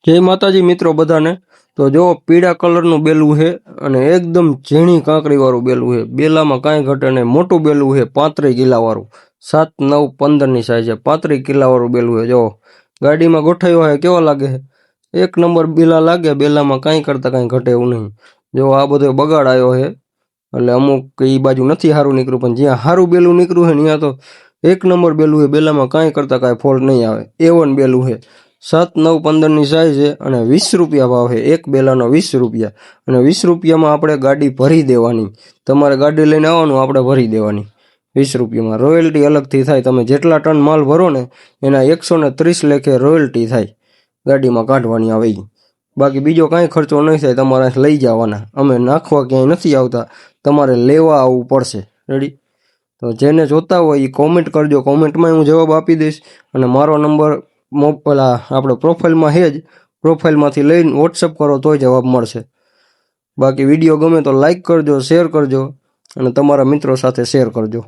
જય માતાજી મિત્રો બધાને। તો જો પીળા કલરનું બેલું છે અને એકદમ ઝીણી કાંકરીવાળું બેલું છે। બેલામાં કાંઈ ઘટે નહીં। મોટું બેલું છે 35 કિલાવાળું, 7, 9, 15ની સાઈઝ છે। 35 કિલાવાળું બેલું છે। જો ગાડીમાં ગોઠવ્યો છે, કેવો લાગે છે? એક નંબર બેલા લાગે। બેલામાં કાંઈ કરતાં કાંઈ ઘટે એવું નહીં। જો આ બધો બગાડ આવ્યો છે, એટલે અમુક એ બાજુ નથી સારું નીકળ્યું, પણ જ્યાં સારું બેલું નીકળ્યું છે ને ત્યાં તો એક નંબર બેલું છે। બેલામાં કાંઈ કરતાં કાંઈ ફોલ્ટ નહીં આવે। A1 બેલું છે, 7, 9, 15ની સાઈઝ છે અને 20 રૂપિયા ભાવ છે। એક બેલાનો 20 રૂપિયા, અને 20 રૂપિયામાં આપણે ગાડી ભરી દેવાની। તમારે ગાડી લઈને આવવાનું, આપણે ભરી દેવાની 20 રૂપિયામાં। રોયલ્ટી અલગથી થાય, તમે જેટલા ટન માલ ભરો ને એના 130 લેખે રોયલ્ટી થાય, ગાડીમાં કાઢવાની આવે ઈ। બાકી બીજો કાંઈ ખર્ચો નહીં થાય, તમારે લઈ જવાના। અમે નાખવા ક્યાંય નથી આવતા, તમારે લેવા આવવું પડશે। રેડી? તો જેને જોતા હોય એ કોમેન્ટ કરજો, કોમેન્ટમાં હું જવાબ આપી દઈશ। અને મારો નંબર પેલા આપણે પ્રોફાઇલમાં છે જ, પ્રોફાઇલમાંથી લઈને વોટ્સઅપ કરો તોય જવાબ મળશે। બાકી વિડીયો ગમે તો લાઈક કરજો, શેર કરજો અને તમારા મિત્રો સાથે શેર કરજો।